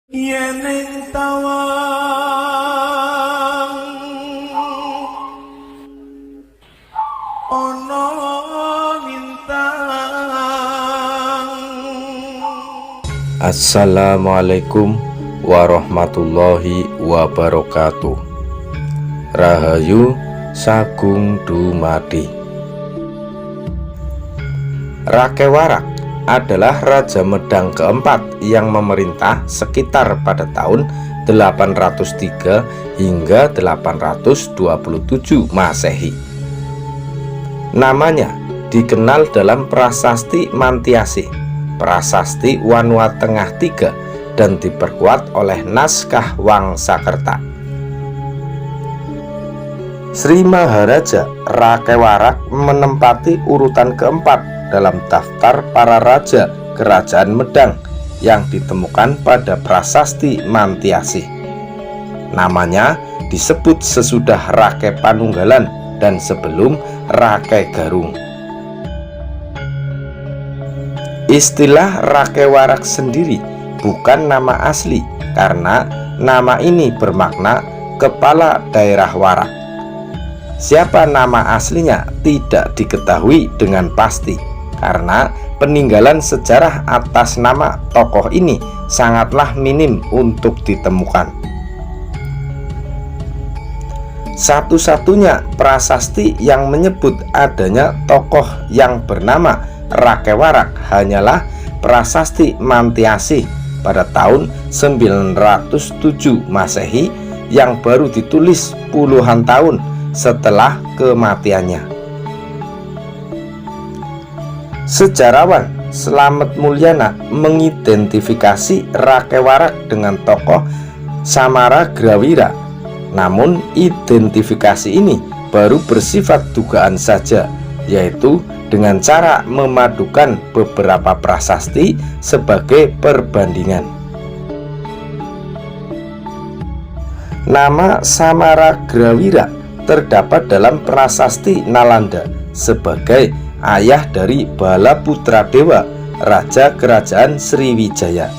Yeneng tawang ono lintang. Assalamualaikum warahmatullahi wabarakatuh. Rahayu Sagung Dumadi. Rakewarak adalah Raja Medang keempat yang memerintah sekitar pada tahun 803 hingga 827 Masehi. Namanya dikenal dalam prasasti Mantiasih, prasasti Wanua Tengah III, dan diperkuat oleh naskah Wangsakerta. Sri Maharaja Rakewarak menempati urutan keempat dalam daftar para raja kerajaan Medang yang ditemukan pada prasasti Mantiasih. Namanya disebut sesudah Rake Panunggalan dan sebelum Rake Garung. Istilah Rakewarak sendiri bukan nama asli karena nama ini bermakna kepala daerah warak. Siapa nama aslinya tidak diketahui dengan pasti karena peninggalan sejarah atas nama tokoh ini sangatlah minim untuk ditemukan. Satu-satunya prasasti yang menyebut adanya tokoh yang bernama Rakewarak hanyalah prasasti Mantiasih pada tahun 907 Masehi yang baru ditulis puluhan tahun setelah kematiannya. Sejarawan Slamet Mulyana mengidentifikasi Rakewarak dengan tokoh Samaragrawira. Namun identifikasi ini baru bersifat dugaan saja, yaitu dengan cara memadukan beberapa prasasti sebagai perbandingan. Nama Samaragrawira terdapat dalam prasasti Nalanda sebagai ayah dari Balaputradewa, raja kerajaan Sriwijaya.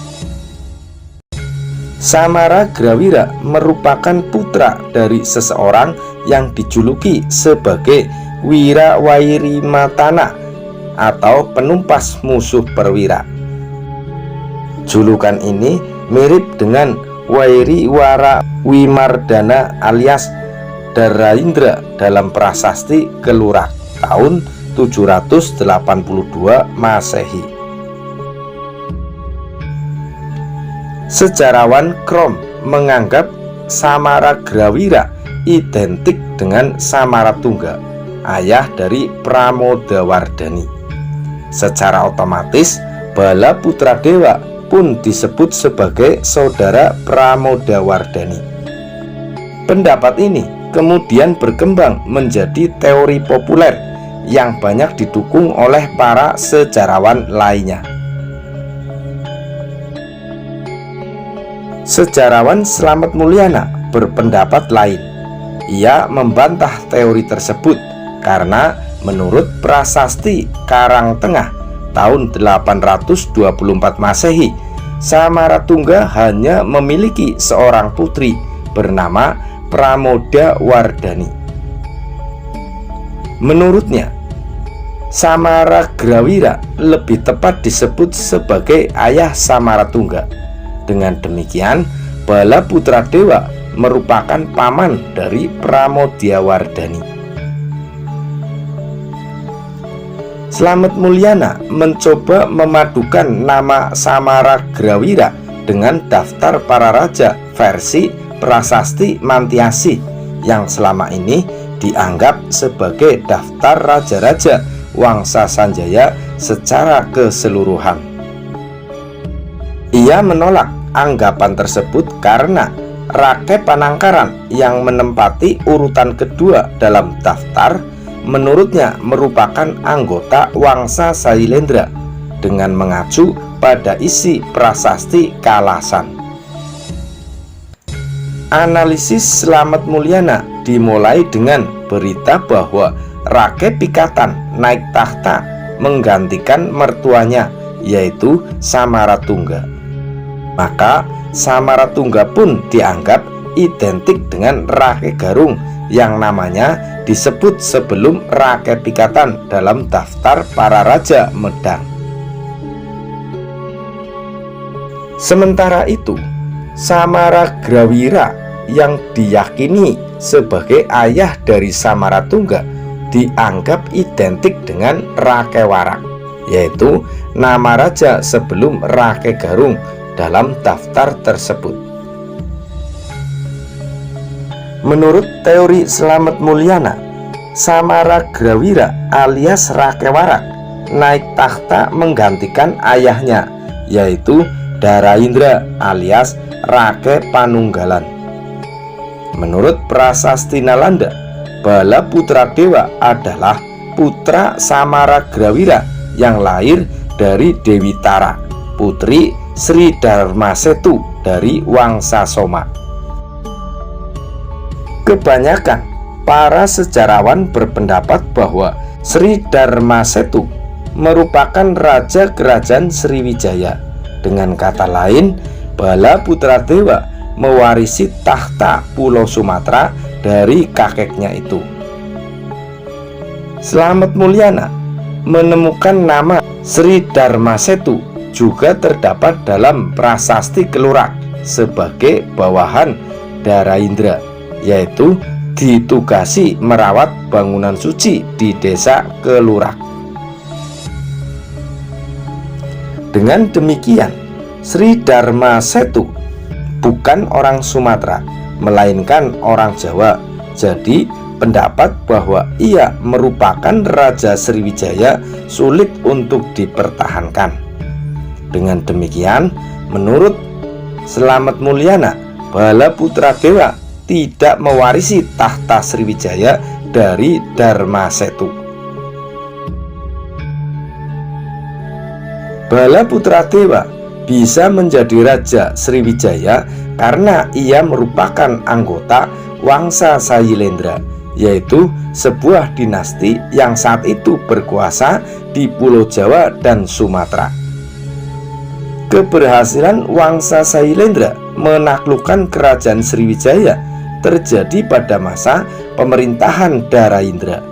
Samaragrawira merupakan putra dari seseorang yang dijuluki sebagai Wirawirimatana atau penumpas musuh perwira. Julukan ini mirip dengan Wairiwara Wimardana alias Daraindra dalam prasasti Kelurak tahun 782 Masehi. Sejarawan Krom menganggap Samaragrawira identik dengan Samaratungga, ayah dari Pramodawardhani. Secara otomatis Balaputradewa pun disebut sebagai saudara Pramodawardhani. Pendapat ini kemudian berkembang menjadi teori populer yang banyak didukung oleh para sejarawan lainnya. Sejarawan Slamet Mulyana berpendapat lain. Ia membantah teori tersebut karena menurut prasasti Karangtengah tahun 824 Masehi, Samaratungga hanya memiliki seorang putri bernama Pramodawardhani. Menurutnya, Samaragrawira lebih tepat disebut sebagai ayah Samaratungga. Dengan demikian, Balaputradewa merupakan paman dari Pramodawardhani. Slamet Mulyana mencoba memadukan nama Samaragrawira dengan daftar para raja versi prasasti Mantiasih yang selama ini dianggap sebagai daftar raja-raja Wangsa Sanjaya secara keseluruhan. Ia menolak anggapan tersebut karena Rake Panangkaran yang menempati urutan kedua dalam daftar menurutnya merupakan anggota Wangsa Sailendra dengan mengacu pada isi prasasti Kalasan. Analisis Slamet Mulyana dimulai dengan berita bahwa Rake Pikatan naik tahta menggantikan mertuanya, yaitu Samaratungga. Maka Samaratungga pun dianggap identik dengan Rake Garung yang namanya disebut sebelum Rake Pikatan dalam daftar para raja Medang. Sementara itu, Samaragrawira yang diyakini sebagai ayah dari Samaratungga dianggap identik dengan Rakewarak, yaitu nama raja sebelum Rake Garung dalam daftar tersebut. Menurut teori Slamet Mulyana, Samaragrawira alias Rakewarak naik takhta menggantikan ayahnya, yaitu Daraindra alias Rake Panunggalan. Menurut Prasasti Nalanda, Bala Putradewa adalah putra Samaragrawira yang lahir dari Dewi Tara, putri Sri Dharmasetu dari Wangsa Soma. Kebanyakan para sejarawan berpendapat bahwa Sri Dharmasetu merupakan raja kerajaan Sriwijaya. Dengan kata lain, Bala Putradewa mewarisi tahta Pulau Sumatera dari kakeknya itu. Slamet Mulyana menemukan nama Sri Dharmasetu juga terdapat dalam Prasasti Kelurak sebagai bawahan Daraindra, yaitu ditugasi merawat bangunan suci di desa Kelurak. Dengan demikian, Sri Dharmasetu bukan orang Sumatera, melainkan orang Jawa. Jadi pendapat bahwa ia merupakan Raja Sriwijaya sulit untuk dipertahankan. Dengan demikian, menurut Slamet Mulyana, Bala Putradewa tidak mewarisi tahta Sriwijaya dari Dharmasetu. Bala Putradewa bisa menjadi Raja Sriwijaya karena ia merupakan anggota Wangsa Sailendra, yaitu sebuah dinasti yang saat itu berkuasa di Pulau Jawa dan Sumatera. Keberhasilan Wangsa Sailendra menaklukkan kerajaan Sriwijaya terjadi pada masa pemerintahan Daraindra.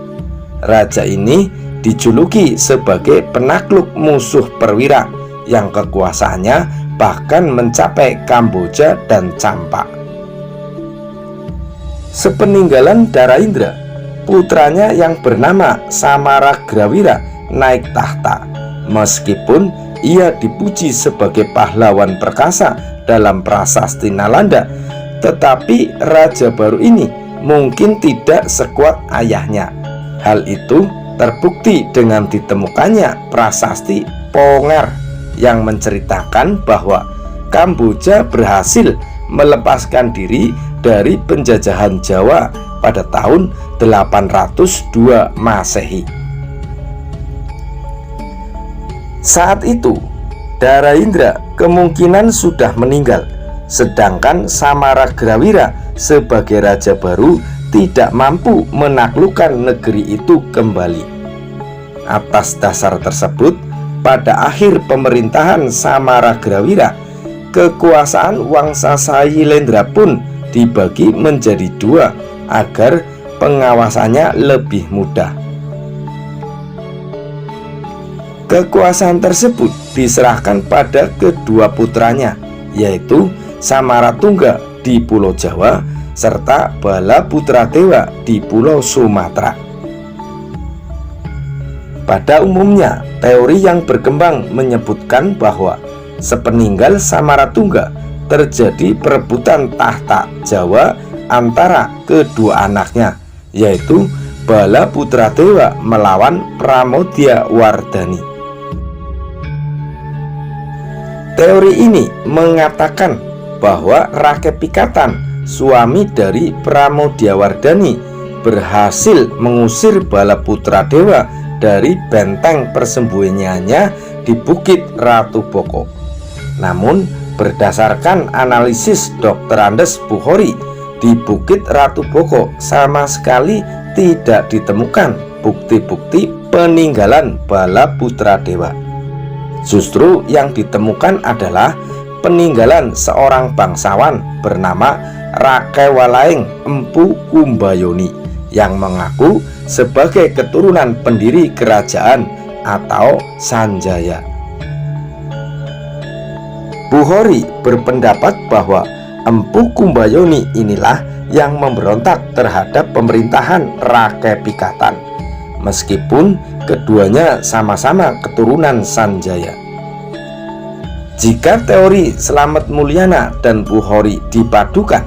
Raja ini dijuluki sebagai penakluk musuh perwira yang kekuasaannya bahkan mencapai Kamboja dan Campak. Sepeninggalan Daraindra, putranya yang bernama Samaragrawira naik tahta. Meskipun ia dipuji sebagai pahlawan perkasa dalam Prasasti Nalanda, tetapi raja baru ini mungkin tidak sekuat ayahnya. Hal itu terbukti dengan ditemukannya Prasasti Ponger yang menceritakan bahwa Kamboja berhasil melepaskan diri dari penjajahan Jawa pada tahun 802 Masehi. Saat itu Daraindra kemungkinan sudah meninggal, sedangkan Samaragrawira sebagai raja baru tidak mampu menaklukkan negeri itu kembali. Atas dasar tersebut, pada akhir pemerintahan Samaragrawira, kekuasaan Wangsa Sailendra pun dibagi menjadi dua agar pengawasannya lebih mudah. Kekuasaan tersebut diserahkan pada kedua putranya, yaitu Samaratungga di Pulau Jawa serta Bala Putradewa di Pulau Sumatera. Pada umumnya, teori yang berkembang menyebutkan bahwa sepeninggal Samaratungga terjadi perebutan tahta Jawa antara kedua anaknya, yaitu Bala Putradewa melawan Pramodya Wardani. Teori ini mengatakan bahwa Rake Pikatan, suami dari Pramodya Wardani, berhasil mengusir Bala Putradewa dari benteng persembunyiannya di Bukit Ratu Boko. Namun, berdasarkan analisis Dr. Andes Bukhori, di Bukit Ratu Boko sama sekali tidak ditemukan bukti-bukti peninggalan Bala Putradewa. Justru yang ditemukan adalah peninggalan seorang bangsawan bernama Rakewalaeng Empu Kumbayoni yang mengaku sebagai keturunan pendiri kerajaan atau Sanjaya. Bukhori berpendapat bahwa Empu Kumbayoni inilah yang memberontak terhadap pemerintahan Rakepikatan, meskipun keduanya sama-sama keturunan Sanjaya. Jika teori Slamet Mulyana dan Bukhori dipadukan,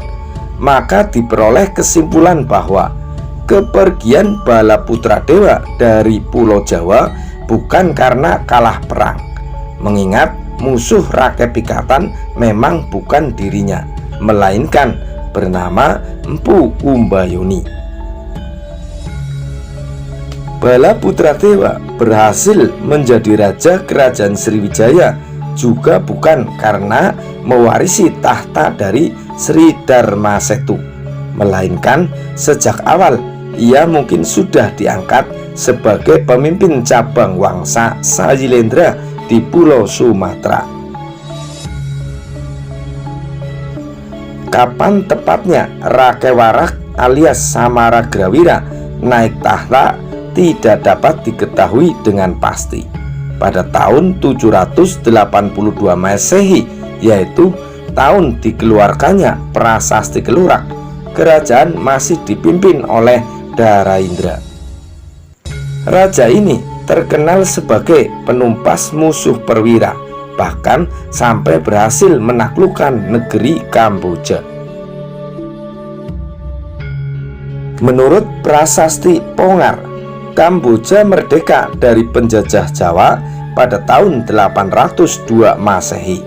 maka diperoleh kesimpulan bahwa kepergian Balaputradewa dari Pulau Jawa bukan karena kalah perang, mengingat musuh Rakepikatan memang bukan dirinya, melainkan bernama Empu Kumbayoni. Balaputradewa berhasil menjadi raja kerajaan Sriwijaya juga bukan karena mewarisi tahta dari Sri Darmasetu, melainkan sejak awal ia mungkin sudah diangkat sebagai pemimpin cabang Wangsa Sayilendra di Pulau Sumatera. Kapan tepatnya Rakewarak alias Samaragrawira naik tahta tidak dapat diketahui dengan pasti. Pada tahun 782 Masehi, yaitu tahun dikeluarkannya Prasasti Kelurak, kerajaan masih dipimpin oleh Daraindra. Raja ini terkenal sebagai penumpas musuh perwira, bahkan sampai berhasil menaklukkan negeri Kamboja. Menurut Prasasti Pongar, Kamboja merdeka dari penjajah Jawa pada tahun 802 Masehi.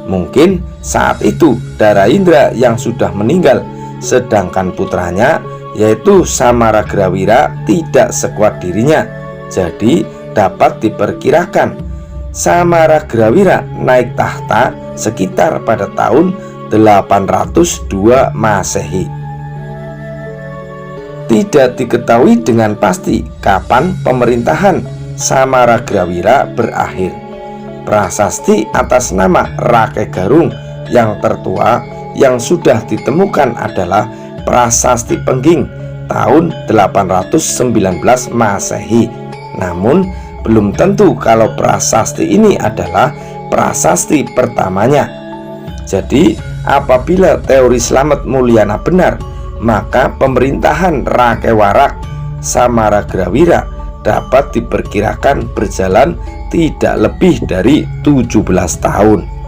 Mungkin saat itu Daraindra yang sudah meninggal, sedangkan putranya yaitu Samaragrawira tidak sekuat dirinya. Jadi dapat diperkirakan Samaragrawira naik tahta sekitar pada tahun 802 Masehi. Tidak diketahui dengan pasti kapan pemerintahan Samaragrawira berakhir. Prasasti atas nama Rakegarung yang tertua yang sudah ditemukan adalah Prasasti Pengging tahun 819 Masehi. Namun belum tentu kalau prasasti ini adalah prasasti pertamanya. Jadi apabila teori Slamet Mulyana benar, maka pemerintahan Rakewarak Samaragrawira dapat diperkirakan berjalan tidak lebih dari 17 tahun.